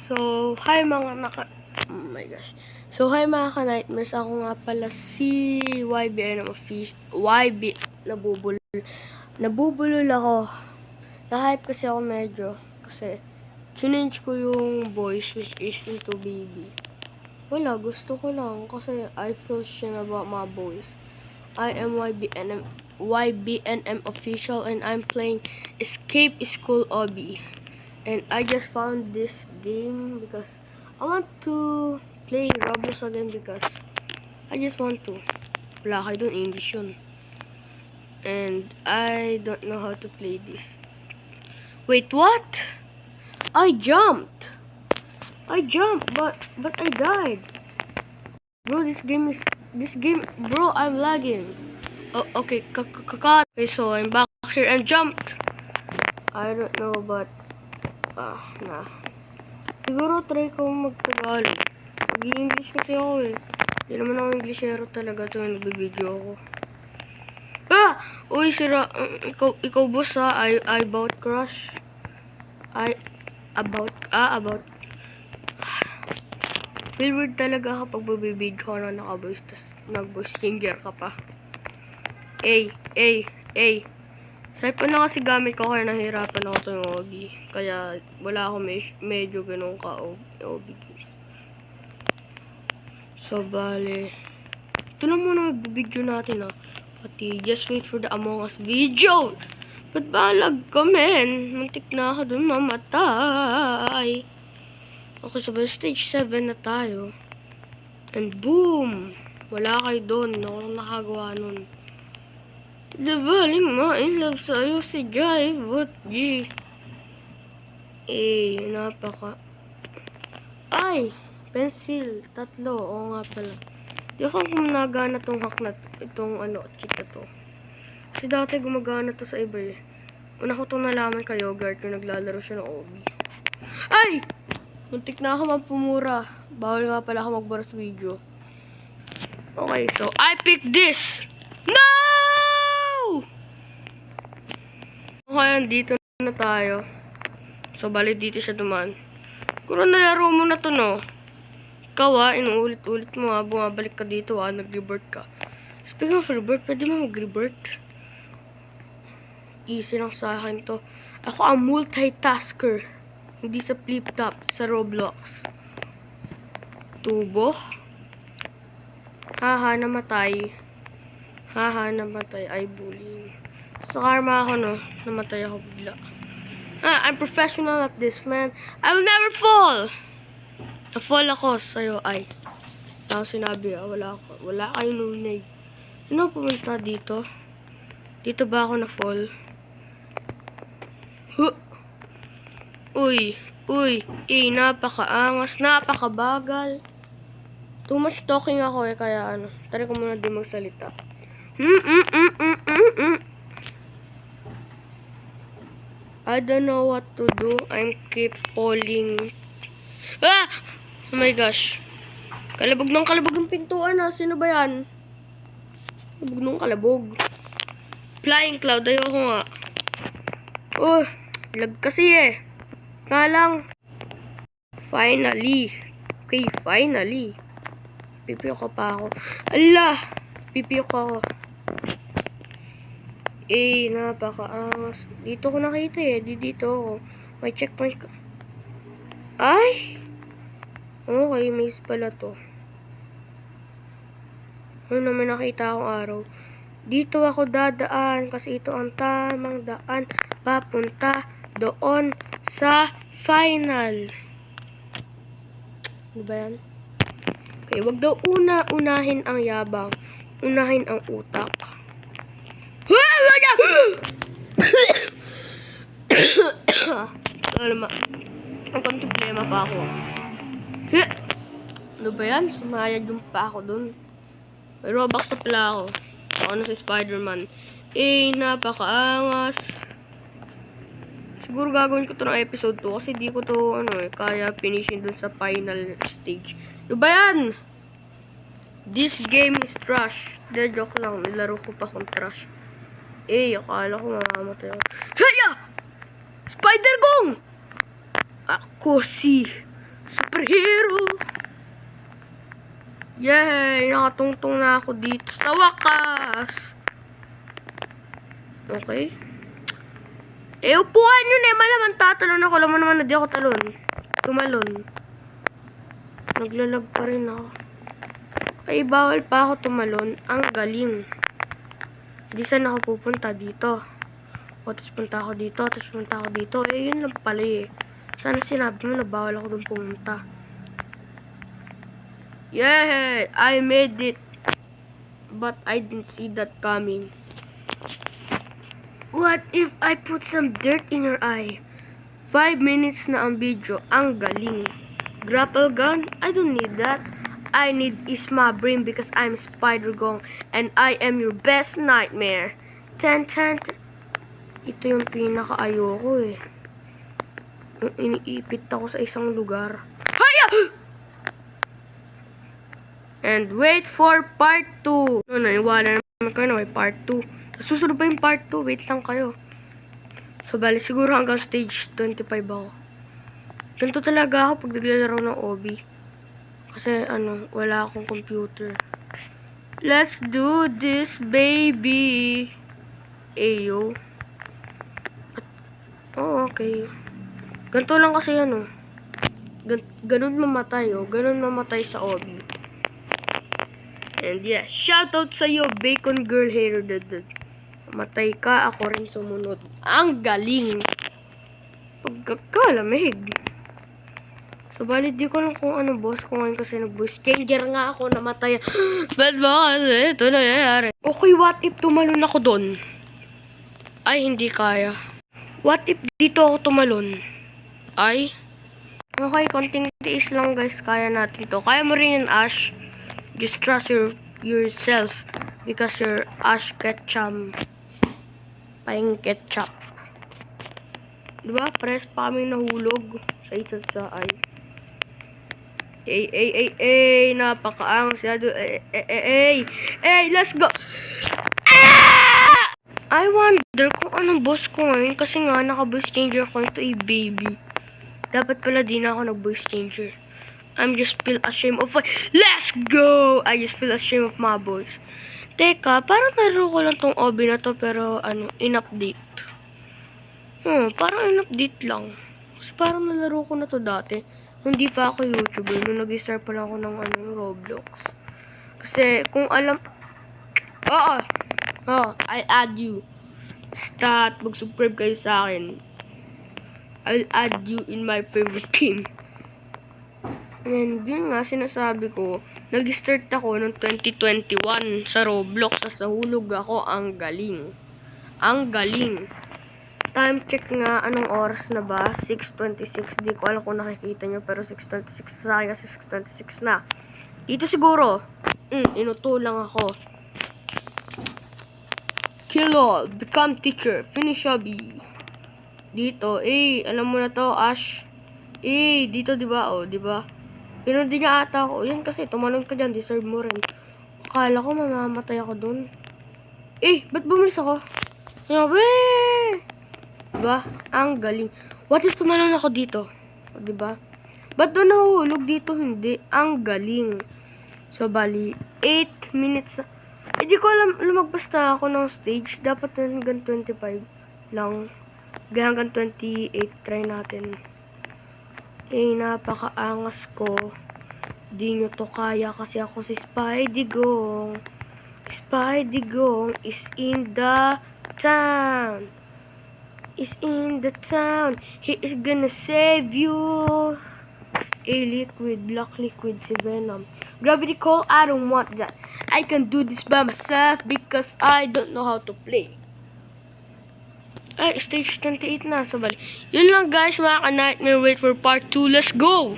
Hi mga oh my gosh. So, hi mga ka-nightmares. Ako nga pala si YBN Nabubulol ako. Na-hype kasi ako medyo. Kasi, change ko yung voice which is into baby. Wala, gusto ko lang. Kasi, I feel shame about my voice. I am YBNM official and I'm playing Escape School Obby. And I just found this game because I want to play Roblox again because I just want to. Wala kayo dun, English yun. And I don't know how to play this. Wait, what? I jumped, but I died. Bro, bro, I'm lagging. Oh, okay, cut. Okay, so I'm back here and jumped. I don't know, but nah. Siguro try ko mag-Tagalog. Mag-i-English kasi ako eh. Hindi naman ako Englishero talaga to, nagbibideo ako. Uy, sira. Ikaw boss ha. I about crush. About. Feel weird talaga kapag magbibideo ka na naka-voice, tas nag-voice changer ka pa. Cellphone na kasi gamit ko kaya nahirapan ako itong OB. Kaya wala ako medyo ganun ka OB. So, bale. Ito na muna video natin Pati, just wait for the Among Us video. Ba't ba lag ka, men? Muntik na ako dun mamatay. Okay, so stage 7 na tayo. And boom! Wala kayo dun. Ako lang nakagawa nun. Dabaling in love sa'yo si Jive. What G? Napaka. Ay! Pencil. 3. Oo nga pala. Di ako kung nagana tong hack na itong cheat na to. Kasi dati gumagana to sa iba eh. Una ko itong nalaman kay Yogurt yung naglalaro siya ng OB. Ay! Muntik na ako magpumura. Bawal nga pala ako magbara sa video. Okay, so I pick this. No! Okay, dito na tayo. So, bali dito siya duman. Kuro nalaro mo na to, no? Ikaw inuulit-ulit mo bumabalik ka dito nag-revert ka. Speaking of revert, pwede mo mag-revert? Easy lang sa akin to. Ako ang multitasker. Hindi sa flip-top, sa Roblox. Tubo. Namatay. Ay, bullying. Sa karma ako, no? Namatay ako bigla. I'm professional at this, man. I will never fall! Na-fall ako sa'yo, ay. Tapos sinabi, wala kayong nunay. Ano pumunta dito? Dito ba ako na-fall? Uy, napakaangas, napakabagal. Too much talking ako kaya try ko muna din magsalita. I don't know what to do. I'm keep falling. Oh my gosh. Kalabog ng pintuan Sino ba yan? Kalabog. Flying cloud. Ayoko nga. Lag kasi eh. Lang. Finally. Okay, finally. Pipiyo ka pa ako. Allah! Pipiyo ka ako. Napakaangas. Dito ko nakita eh. Dito ako. May checkpoint ka. Ay! Okay, maze pala to. Ano naman nakita akong araw. Dito ako dadaan kasi ito ang tamang daan papunta doon sa final. Ano ba yan? Okay, wag daw unahin ang yabang. Unahin ang utak. Ang problema pa ako. Ano ba yan? Sumayad yung pa ako dun. May Robux na pala ako. Ako si Spider-Man. Napakaangas. Siguro gagawin ko to ng episode 2 kasi di ko to kaya finishing dun sa final stage. Ano ba yan? This game is trash. De, joke lang. Nilaro ko pa kung trash. Akala ko mamamatay ako. Haya! Spider-Gong! Ako si superhero. Yay! Nakatungtong na ako dito sa wakas. Okay. Upuan yun eh. Malaman tatalon ako. Alam mo naman na di ako tumalon. Naglalag pa rin ako. Ay, bawal pa ako tumalon. Ang galing. Di saan ako pupunta dito. O, tapos punta ako dito. Tapos punta ako dito. Eh, yun lang pala eh. Sana sinabi mo na bawal ako dun pumunta. Yay! I made it. But I didn't see that coming. What if I put some dirt in your eye? 5 minutes na ang video. Ang galing. Grapple gun? I don't need that. I need is my brain because I'm Spider-Gong and I am your best nightmare. Ito yung pinaka-ayoko eh. Yung iniipit ako sa isang lugar. Haya! And wait for part 2. No, iwala naman kayo na may part 2. Susunod pa yung part 2. Wait lang kayo. So, bali siguro hanggang stage 25 ako. Ganito talaga ako pag naglalaro ng Obi. Kasi, wala akong computer. Let's do this, baby. Ayo. Oh, okay. Ganito lang kasi ganun mamatay, Ganun mamatay sa Obi. And yeah, shoutout sa'yo, Bacon Girl Hater Dad. Matay ka, ako rin sumunod. Ang galing! Pagkakalamig. So, bali, di ko lang kung ano boss ko ngayon kasi nag-voice changer nga ako, namatay. Ba't ba kasi ito nangyayari? Okay, what if tumalon ako doon? Ay, hindi kaya. What if dito ako tumalon? Ay? Okay, konting tiis lang guys, kaya natin to. Kaya mo rin yun, Ash. Just trust yourself because you're Ash Ketchum. Paing ketchup. Diba? Press pa kami nahulog sa isa't sa ay. Napakaangas yado. Let's go. I wonder kung anong boss ko ngayon kasi nga naka-voice changer ko ito baby. Dapat pala di na ako nag-voice changer. I'm just feel ashamed of my... Let's go! I just feel ashamed of my voice. Teka, parang naro ko lang tong Obi na to pero in-update. Parang in-update lang. Kasi parang nalaro ko na to dati. Hindi pa ako YouTuber. Nung nag-start pa lang ako ng Roblox. Kasi kung alam... I'll add you. Basta mag-subscribe kayo sa akin. I'll add you in my favorite game. And yun nga, sinasabi ko, nag-start ako noong 2021 sa Roblox. Tapos nahulog ako, ang galing. Ang galing. Time check nga, anong oras na ba? 6:26. Di ko alam kung nakikita nyo, pero 6:26 sa akin kasi 6:26 na. Dito siguro, inuto lang ako. Kill all, become teacher, finish hobby. Dito, alam mo na to, Ash. Dito, diba? Diba? Pinunod niya ata ako. Yan kasi, tumalon ka dyan. Deserve mo rin. Akala ko mamamatay ako dun. Ba't bumilis ako? Diba? Ang galing. What if tumalon ako dito? Diba? Ba't doon nahulog dito? Hindi. Ang galing. So, bali, 8 minutes na. Di ko alam, lumagpas na ako ng stage. Dapat hanggang 25 lang. Hanggang 28. Try natin. Napakaangas ko. Di nyo to kaya kasi ako si Spidey-Gong. Spidey-Gong is in the town. Is in the town. He is gonna save you. Liquid, black liquid, si Venom. Gravity Call, I don't want that. I can do this by myself because I don't know how to play. Stage 28 na. So, bali. Yun lang guys, mga ka-nightmare. Wait for part 2. Let's go!